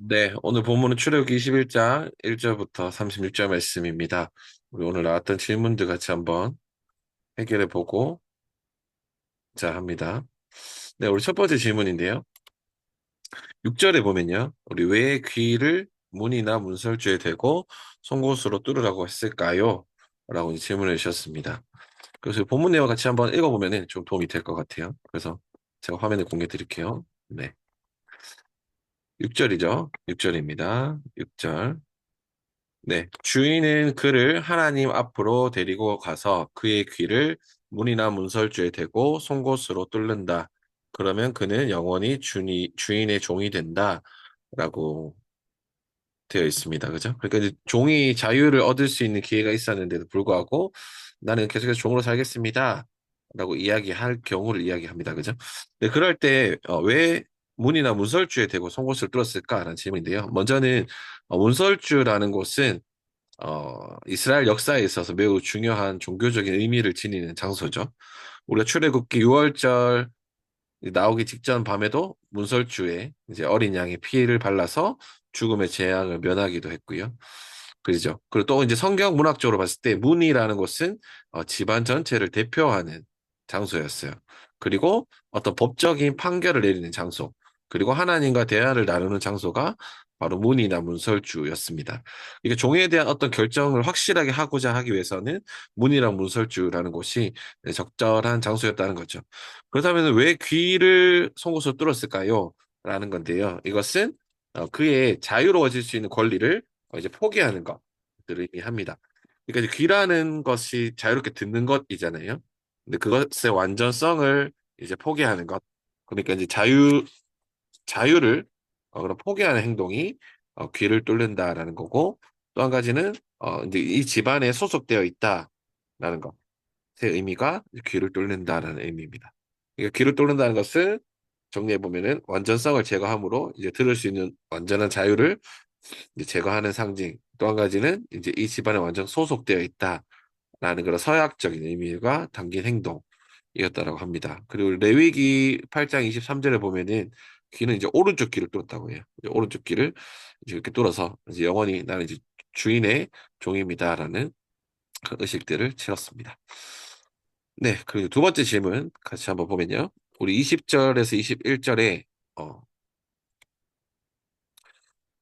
네, 오늘 본문은 출애굽기 21장 1절부터 36절 말씀입니다. 우리 오늘 나왔던 질문들 같이 한번 해결해 보고 자 합니다. 네, 우리 첫 번째 질문인데요. 6절에 보면요. 우리 왜 귀를 문이나 문설주에 대고 송곳으로 뚫으라고 했을까요? 라고 이제 질문을 주셨습니다. 그래서 본문 내용 같이 한번 읽어보면 좀 도움이 될 것 같아요. 그래서 제가 화면에 공개 드릴게요. 네, 6절이죠. 6절입니다. 6절. 네, 주인은 그를 하나님 앞으로 데리고 가서 그의 귀를 문이나 문설주에 대고 송곳으로 뚫는다. 그러면 그는 영원히 주인의 종이 된다. 라고 되어 있습니다. 그죠? 그러니까 이제 종이 자유를 얻을 수 있는 기회가 있었는데도 불구하고 나는 계속해서 종으로 살겠습니다. 라고 이야기할 경우를 이야기합니다. 그죠? 네, 그럴 때, 왜 문이나 문설주에 대고 송곳을 뚫었을까라는 질문인데요. 먼저는, 문설주라는 곳은 이스라엘 역사에 있어서 매우 중요한 종교적인 의미를 지니는 장소죠. 우리가 출애굽기 6월절 나오기 직전 밤에도 문설주에 이제 어린 양의 피를 발라서 죽음의 재앙을 면하기도 했고요. 그죠? 그리고 또 이제 성경 문학적으로 봤을 때 문이라는 곳은 집안 전체를 대표하는 장소였어요. 그리고 어떤 법적인 판결을 내리는 장소, 그리고 하나님과 대화를 나누는 장소가 바로 문이나 문설주였습니다. 이게 종에 대한 어떤 결정을 확실하게 하고자 하기 위해서는 문이랑 문설주라는 곳이 적절한 장소였다는 거죠. 그렇다면 왜 귀를 송곳으로 뚫었을까요? 라는 건데요. 이것은 그의 자유로워질 수 있는 권리를 이제 포기하는 것을 의미합니다. 그러니까 이제 귀라는 것이 자유롭게 듣는 것이잖아요. 근데 그것의 완전성을 이제 포기하는 것. 그러니까 이제 자유를 그런 포기하는 행동이 귀를 뚫는다라는 거고, 또 한 가지는 이제 이 집안에 소속되어 있다라는 것. 의 의미가 귀를 뚫는다라는 의미입니다. 그러니까 귀를 뚫는다는 것을 정리해 보면은 완전성을 제거함으로 이제 들을 수 있는 완전한 자유를 이제 제거하는 상징. 또 한 가지는 이제 이 집안에 완전 소속되어 있다라는 그런 서약적인 의미가 담긴 행동이었다라고 합니다. 그리고 레위기 8장 23절에 보면은 귀는 이제 오른쪽 귀를 뚫었다고 해요. 이제 오른쪽 귀를 이제 이렇게 뚫어서 이제 영원히 나는 이제 주인의 종입니다라는 그 의식들을 채웠습니다. 네, 그리고 두 번째 질문 같이 한번 보면요. 우리 20절에서 21절에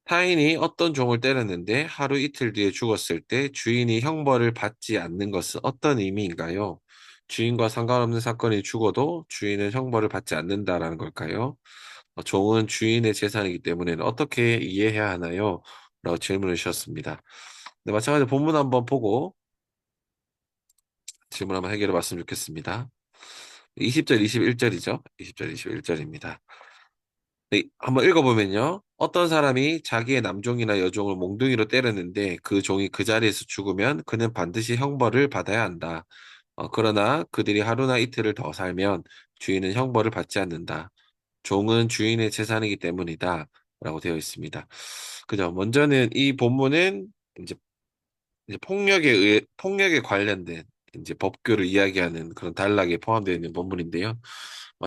타인이 어떤 종을 때렸는데 하루 이틀 뒤에 죽었을 때 주인이 형벌을 받지 않는 것은 어떤 의미인가요? 주인과 상관없는 사건이 죽어도 주인은 형벌을 받지 않는다라는 걸까요? 종은 주인의 재산이기 때문에 어떻게 이해해야 하나요? 라고 질문을 주셨습니다. 네, 마찬가지로 본문 한번 보고 질문 한번 해결해 봤으면 좋겠습니다. 20절, 21절이죠. 20절, 21절입니다. 네, 한번 읽어보면요. 어떤 사람이 자기의 남종이나 여종을 몽둥이로 때렸는데 그 종이 그 자리에서 죽으면 그는 반드시 형벌을 받아야 한다. 그러나 그들이 하루나 이틀을 더 살면 주인은 형벌을 받지 않는다. 종은 주인의 재산이기 때문이다. 라고 되어 있습니다. 그죠? 먼저는 이 본문은 이제, 폭력에 관련된 이제 법규를 이야기하는 그런 단락에 포함되어 있는 본문인데요.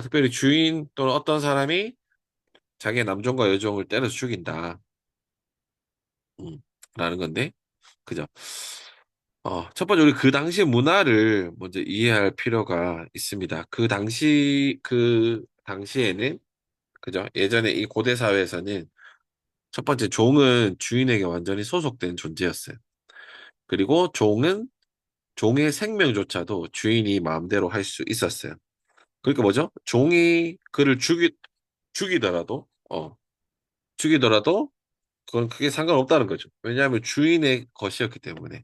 특별히 주인 또는 어떤 사람이 자기의 남종과 여종을 때려서 죽인다. 음, 라는 건데, 그죠? 첫 번째, 우리 그 당시 문화를 먼저 이해할 필요가 있습니다. 그 당시에는, 그죠? 예전에 이 고대 사회에서는 첫 번째, 종은 주인에게 완전히 소속된 존재였어요. 그리고 종의 생명조차도 주인이 마음대로 할 수 있었어요. 그러니까 뭐죠? 종이 그를 죽이더라도, 그건 크게 상관없다는 거죠. 왜냐하면 주인의 것이었기 때문에.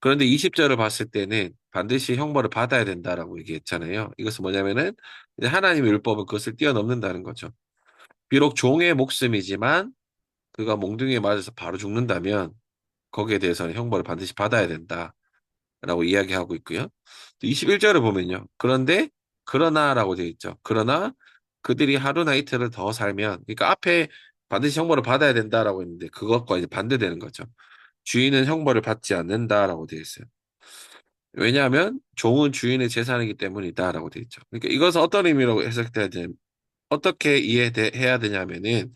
그런데 20절을 봤을 때는 반드시 형벌을 받아야 된다라고 얘기했잖아요. 이것은 뭐냐면은 이제 하나님의 율법은 그것을 뛰어넘는다는 거죠. 비록 종의 목숨이지만 그가 몽둥이에 맞아서 바로 죽는다면 거기에 대해서는 형벌을 반드시 받아야 된다라고 이야기하고 있고요. 21절을 보면요. 그러나라고 되어 있죠. 그러나 그들이 하루나 이틀을 더 살면, 그러니까 앞에 반드시 형벌을 받아야 된다라고 했는데 그것과 이제 반대되는 거죠. 주인은 형벌을 받지 않는다라고 되어 있어요. 왜냐하면 종은 주인의 재산이기 때문이다라고 되어 있죠. 그러니까 이것은 어떤 의미로 해석돼야 되냐, 어떻게 이해해야 되냐면은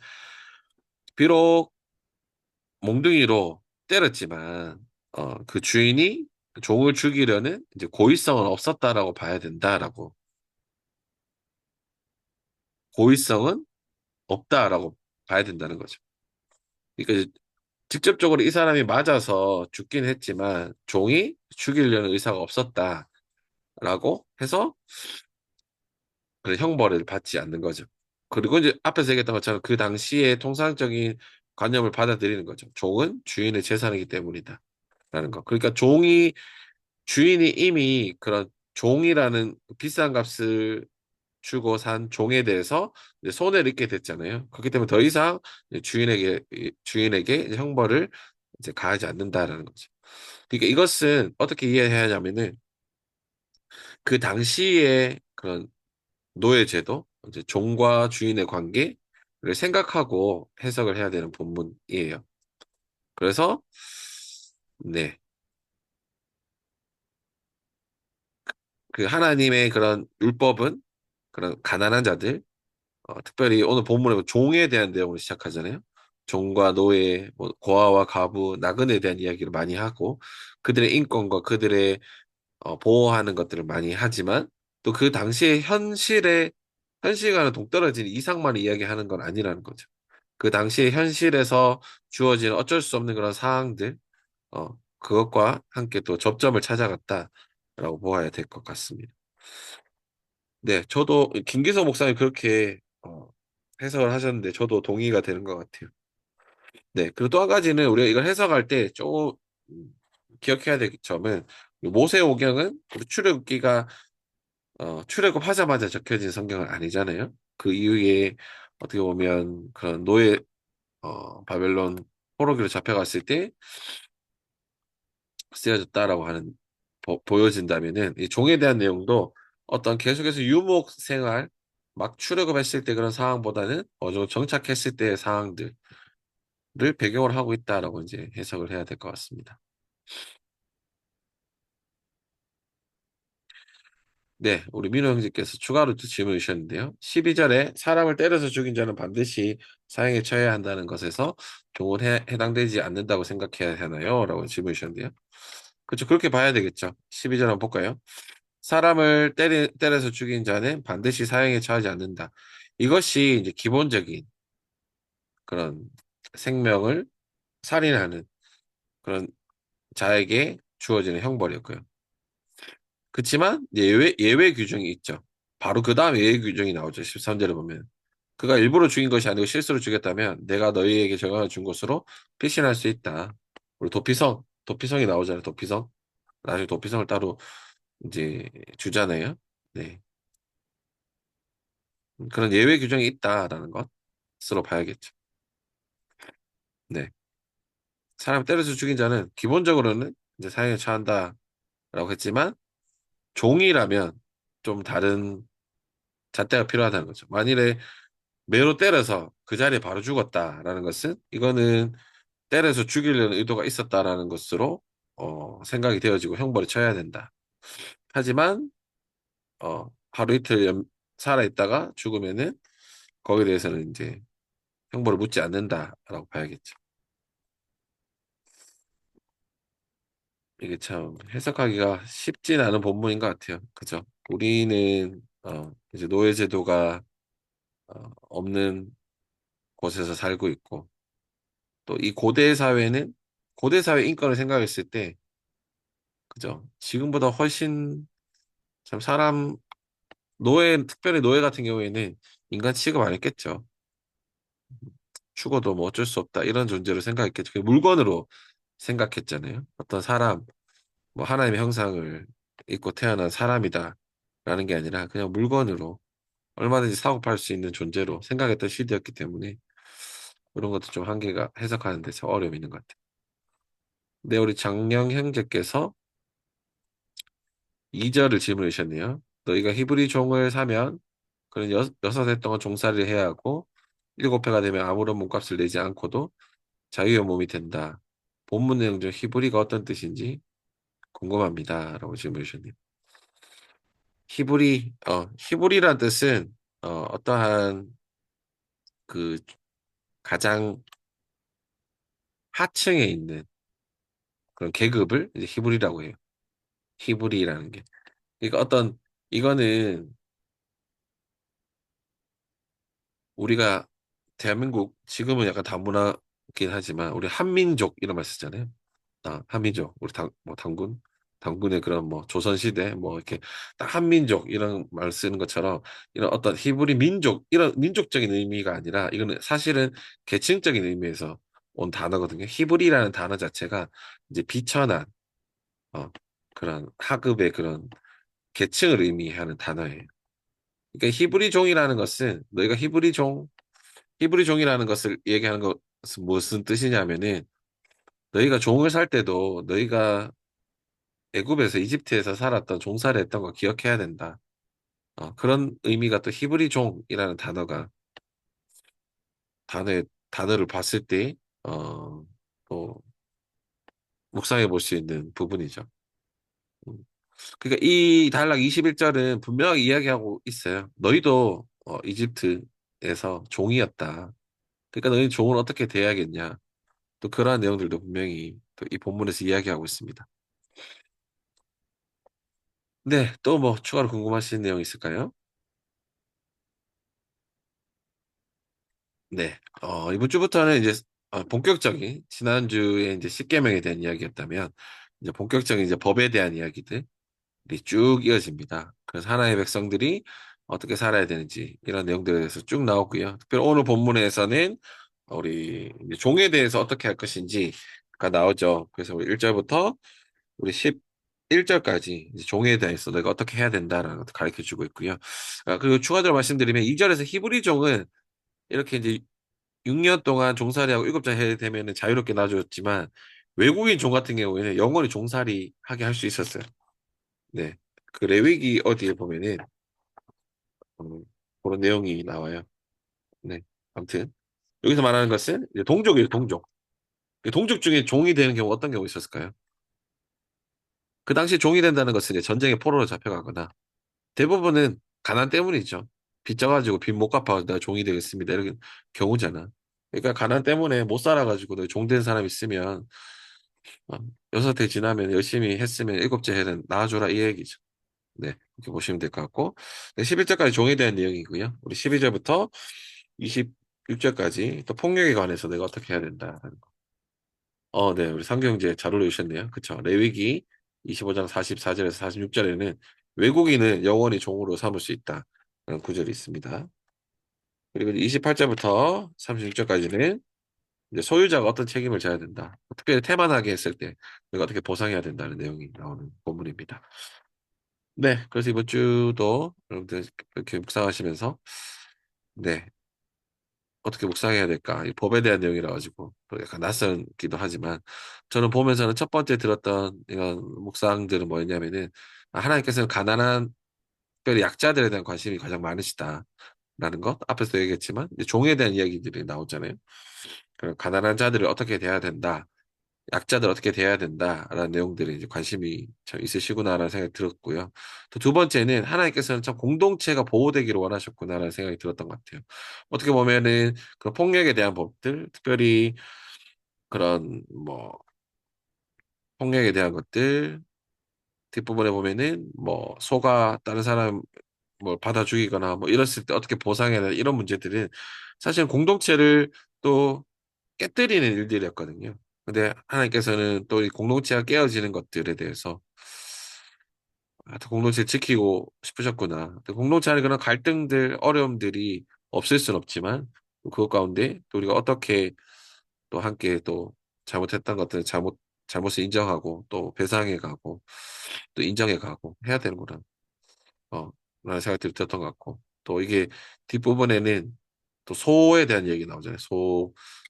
비록 몽둥이로 때렸지만 그 주인이 종을 죽이려는 이제 고의성은 없었다라고 봐야 된다라고. 고의성은 없다라고 봐야 된다는 거죠. 그러니까 이제 직접적으로 이 사람이 맞아서 죽긴 했지만 종이 죽이려는 의사가 없었다라고 해서 그 형벌을 받지 않는 거죠. 그리고 이제 앞에서 얘기했던 것처럼 그 당시에 통상적인 관념을 받아들이는 거죠. 종은 주인의 재산이기 때문이다. 라는 거. 그러니까 주인이 이미 그런 종이라는 비싼 값을 주고 산 종에 대해서 이제 손해를 입게 됐잖아요. 그렇기 때문에 더 이상 이제 주인에게 이제 형벌을 이제 가하지 않는다라는 거죠. 그러니까 이것은 어떻게 이해해야 하냐면은 그 당시에 그런 노예제도, 이제 종과 주인의 관계를 생각하고 해석을 해야 되는 본문이에요. 그래서 네, 그 하나님의 그런 율법은 그런 가난한 자들, 특별히 오늘 본문에 종에 대한 내용을 시작하잖아요. 종과 노예, 뭐 고아와 과부, 나그네에 대한 이야기를 많이 하고 그들의 인권과 그들의 보호하는 것들을 많이 하지만 또 그 당시의 현실과는 동떨어진 이상만 이야기하는 건 아니라는 거죠. 그 당시의 현실에서 주어지는 어쩔 수 없는 그런 상황들, 그것과 함께 또 접점을 찾아갔다라고 보아야 될 것 같습니다. 네, 저도 김기성 목사님 그렇게 해석을 하셨는데 저도 동의가 되는 것 같아요. 네, 그리고 또 한 가지는 우리가 이걸 해석할 때 좀 기억해야 될 점은 모세오경은 우리 출애굽기가 출애굽하자마자 적혀진 성경은 아니잖아요. 그 이후에 어떻게 보면 그런 바벨론 포로기로 잡혀갔을 때 쓰여졌다라고 하는 보여진다면은 이 종에 대한 내용도 어떤 계속해서 유목 생활 막 출애굽했을 때 그런 상황보다는 어느 정도 정착했을 때의 상황들을 배경으로 하고 있다라고 이제 해석을 해야 될 것 같습니다. 네, 우리 민호 형제께서 추가로 또 질문 주셨는데요. 12절에 사람을 때려서 죽인 자는 반드시 사형에 처해야 한다는 것에서 종은 해당되지 않는다고 생각해야 하나요? 라고 질문 주셨는데요. 그렇죠. 그렇게 봐야 되겠죠. 12절 한번 볼까요? 사람을 때려서 죽인 자는 반드시 사형에 처하지 않는다. 이것이 이제 기본적인 그런 생명을 살인하는 그런 자에게 주어지는 형벌이었고요. 그렇지만 예외 규정이 있죠. 바로 그 다음 예외 규정이 나오죠. 13절에 보면. 그가 일부러 죽인 것이 아니고 실수로 죽였다면 내가 너희에게 정하여 준 것으로 피신할 수 있다. 우리 도피성이 나오잖아요. 도피성. 나중에 도피성을 따로 이제 주잖아요. 네. 그런 예외 규정이 있다라는 것으로 봐야겠죠. 네. 사람 때려서 죽인 자는 기본적으로는 이제 사형에 처한다라고 했지만 종이라면 좀 다른 잣대가 필요하다는 거죠. 만일에 매로 때려서 그 자리에 바로 죽었다라는 것은 이거는 때려서 죽이려는 의도가 있었다라는 것으로 생각이 되어지고 형벌이 쳐야 된다. 하지만 하루 이틀 살아 있다가 죽으면은 거기에 대해서는 이제 형벌을 묻지 않는다라고 봐야겠죠. 이게 참 해석하기가 쉽진 않은 본문인 것 같아요. 그죠? 우리는 이제 노예제도가 없는 곳에서 살고 있고 또 이 고대 사회 인권을 생각했을 때 그죠? 지금보다 훨씬 참 특별히 노예 같은 경우에는 인간 취급 안 했겠죠. 죽어도 뭐 어쩔 수 없다 이런 존재로 생각했겠죠. 그 물건으로 생각했잖아요. 어떤 사람, 뭐 하나님의 형상을 입고 태어난 사람이다 라는 게 아니라 그냥 물건으로 얼마든지 사고 팔 수 있는 존재로 생각했던 시대였기 때문에 그런 것도 좀 한계가 해석하는 데서 어려움이 있는 것 같아요. 네, 우리 장영 형제께서 2절을 질문해 주셨네요. 너희가 히브리 종을 사면 그는 6해 동안 종살이를 해야 하고 7해가 되면 아무런 몸값을 내지 않고도 자유의 몸이 된다. 본문 내용 중 히브리가 어떤 뜻인지 궁금합니다. 라고 질문해 주셨네요. 히브리란 뜻은 어떠한 그 가장 하층에 있는 그런 계급을 이제 히브리라고 해요. 히브리라는 게. 그러니까 이거는 우리가 대한민국, 지금은 약간 다문화긴 하지만, 우리 한민족 이런 말 쓰잖아요. 한민족, 우리 당군의 그런 뭐 조선시대, 뭐 이렇게 딱 한민족 이런 말 쓰는 것처럼 이런 어떤 히브리 민족, 이런 민족적인 의미가 아니라 이거는 사실은 계층적인 의미에서 온 단어거든요. 히브리라는 단어 자체가 이제 비천한, 어, 그런 하급의 그런 계층을 의미하는 단어예요. 그러니까 히브리종이라는 것은 너희가 히브리종이라는 것을 얘기하는 것은 무슨 뜻이냐면은 너희가 종을 살 때도 너희가 애굽에서 이집트에서 살았던 종살이 했던 거 기억해야 된다. 그런 의미가 또 히브리종이라는 단어를 봤을 때, 어, 또 묵상해 볼 수 있는 부분이죠. 음. 그러니까 이 단락 21절은 분명하게 이야기하고 있어요. 너희도 이집트에서 종이었다. 그러니까 너희 종을 어떻게 대해야겠냐. 또 그러한 내용들도 분명히 또 이 본문에서 이야기하고 있습니다. 네, 또 뭐 추가로 궁금하신 내용 있을까요? 네, 이번 주부터는 이제 본격적인 지난주에 이제 십계명에 대한 이야기였다면 이제 본격적인 이제 법에 대한 이야기들이 쭉 이어집니다. 그래서 하나의 백성들이 어떻게 살아야 되는지 이런 내용들에 대해서 쭉 나오고요. 특별히 오늘 본문에서는 우리 이제 종에 대해서 어떻게 할 것인지가 나오죠. 그래서 우리 1절부터 우리 11절까지 종에 대해서 내가 어떻게 해야 된다라는 것을 가르쳐 주고 있고요. 그리고 추가적으로 말씀드리면 2절에서 히브리 종은 이렇게 이제 6년 동안 종살이하고 7장 해야 되면 자유롭게 놔줬지만 외국인 종 같은 경우에는 영원히 종살이 하게 할 수 있었어요. 네. 그 레위기 어디에 보면은 그런 내용이 나와요. 네. 아무튼 여기서 말하는 것은 이제 동족이에요, 동족. 그 동족 중에 종이 되는 경우 어떤 경우 있었을까요? 그 당시 종이 된다는 것은 이제 전쟁에 포로로 잡혀가거나 대부분은 가난 때문이죠. 빚져가지고 빚 못 갚아 내가 종이 되겠습니다. 이런 경우잖아. 그러니까 가난 때문에 못 살아가지고 너 종된 사람 있으면 6해 지나면 열심히 했으면 7째 해는 낳아줘라 이 얘기죠. 네, 이렇게 보시면 될 것 같고 네, 11절까지 종에 대한 내용이고요. 우리 12절부터 26절까지 또 폭력에 관해서 내가 어떻게 해야 된다. 네, 우리 상경제 잘 올려주셨네요. 그쵸. 레위기 25장 44절에서 46절에는 외국인은 영원히 종으로 삼을 수 있다. 라는 구절이 있습니다. 그리고 28절부터 36절까지는 이제 소유자가 어떤 책임을 져야 된다. 특별히 태만하게 했을 때 우리가 어떻게 보상해야 된다는 내용이 나오는 본문입니다. 네, 그래서 이번 주도 여러분들 이렇게 묵상하시면서 네, 어떻게 묵상해야 될까? 이 법에 대한 내용이라 가지고 또 약간 낯설기도 하지만 저는 보면서는 첫 번째 들었던 이런 묵상들은 뭐였냐면은 하나님께서는 가난한 특별히 약자들에 대한 관심이 가장 많으시다라는 것 앞에서 얘기했지만 이제 종에 대한 이야기들이 나오잖아요. 그런 가난한 자들을 어떻게 대해야 된다. 약자들 어떻게 대해야 된다라는 내용들이 이제 관심이 참 있으시구나라는 생각이 들었고요. 또 두 번째는 하나님께서는 참 공동체가 보호되기를 원하셨구나라는 생각이 들었던 것 같아요. 어떻게 보면은 그 폭력에 대한 법들, 특별히 그런 뭐 폭력에 대한 것들 뒷부분에 보면은 뭐 소가 다른 사람 뭐 받아 죽이거나 뭐 이랬을 때 어떻게 보상해야 되나 이런 문제들은 사실 공동체를 또 깨뜨리는 일들이었거든요. 근데 하나님께서는 또 이 공동체가 깨어지는 것들에 대해서 더 공동체를 지키고 싶으셨구나. 또 공동체 안에 그런 갈등들, 어려움들이 없을 순 없지만 또 그것 가운데 또 우리가 어떻게 또 함께 또 잘못했던 것들을 잘못을 인정하고 또 배상해 가고 또 인정해 가고 해야 되는구나. 라는 생각들이 들었던 것 같고 또 이게 뒷부분에는 또 소에 대한 얘기 나오잖아요.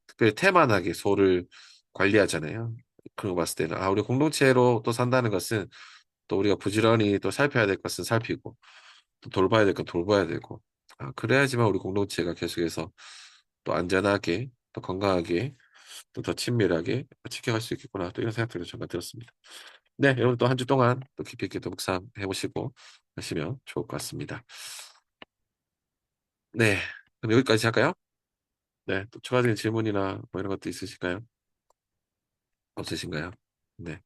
특별히 태만하게 소를 관리하잖아요. 그런 거 봤을 때는 우리 공동체로 또 산다는 것은 또 우리가 부지런히 또 살펴야 될 것은 살피고 또 돌봐야 될 건 돌봐야 되고 그래야지만 우리 공동체가 계속해서 또 안전하게 또 건강하게 또 더 친밀하게 지켜갈 수 있겠구나 또 이런 생각들을 잠깐 들었습니다. 네, 여러분 또 한 주 동안 또 깊이 있게 또 묵상해 보시고 하시면 좋을 것 같습니다. 네, 그럼 여기까지 할까요? 네, 또 추가적인 질문이나 뭐 이런 것도 있으실까요? 없으신가요? 네.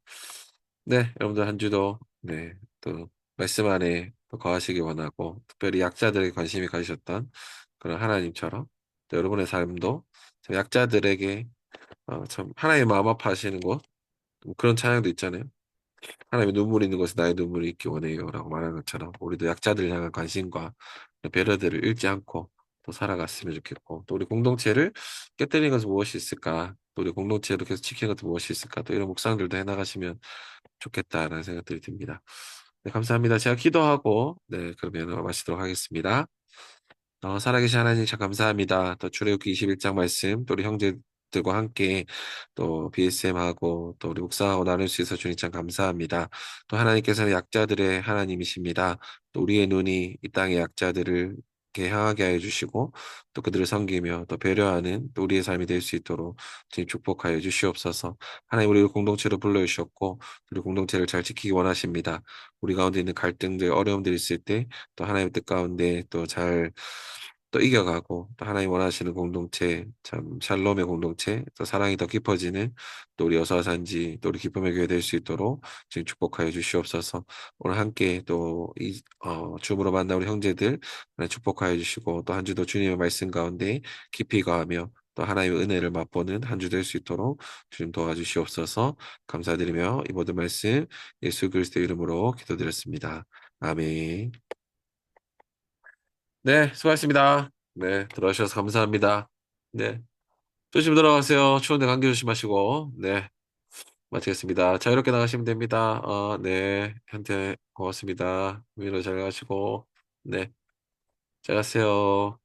네, 여러분들 한 주도, 네, 또, 말씀 안에 또 거하시기 원하고, 특별히 약자들에게 관심이 가셨던 그런 하나님처럼, 또 여러분의 삶도 참 약자들에게, 참, 하나님 마음 아파하시는 곳, 뭐 그런 찬양도 있잖아요. 하나님의 눈물이 있는 곳에 나의 눈물이 있기 원해요. 라고 말하는 것처럼, 우리도 약자들 향한 관심과 배려들을 잃지 않고 또 살아갔으면 좋겠고, 또 우리 공동체를 깨뜨리는 것은 무엇이 있을까? 또 우리 공동체를 계속 지키는 것은 무엇이 있을까? 또 이런 묵상들도 해나가시면 좋겠다라는 생각들이 듭니다. 네, 감사합니다. 제가 기도하고, 네, 그러면 마치도록 하겠습니다. 살아계신 하나님 참 감사합니다. 또 출애굽기 21장 말씀, 또 우리 형제들과 함께 또 BSM하고 또 우리 묵상하고 나눌 수 있어서 주님 참 감사합니다. 또 하나님께서는 약자들의 하나님이십니다. 또 우리의 눈이 이 땅의 약자들을 이렇게 향하게 하여 주시고 또 그들을 섬기며 또 배려하는 또 우리의 삶이 될 수 있도록 주님 축복하여 주시옵소서. 하나님 우리를 공동체로 불러주셨고 우리 공동체를 잘 지키기 원하십니다. 우리 가운데 있는 갈등들 어려움들이 있을 때 또 하나님의 뜻 가운데 또 이겨가고 또 하나님 원하시는 공동체 참 샬롬의 공동체 또 사랑이 더 깊어지는 또 우리 여사산지 또 우리 기쁨의 교회 될 수 있도록 지금 축복하여 주시옵소서. 오늘 함께 또 줌으로 만나 우리 형제들 하나님 축복하여 주시고 또 한 주도 주님의 말씀 가운데 깊이 가하며 또 하나님의 은혜를 맛보는 한 주 될 수 있도록 주님 도와주시옵소서. 감사드리며 이 모든 말씀 예수 그리스도 이름으로 기도드렸습니다. 아멘. 네, 수고하셨습니다. 네, 들어주셔서 감사합니다. 네, 조심 들어가세요. 추운데 감기 조심하시고. 네, 마치겠습니다. 자유롭게 나가시면 됩니다. 네, 현태 고맙습니다. 위로 잘 가시고. 네, 잘 가세요.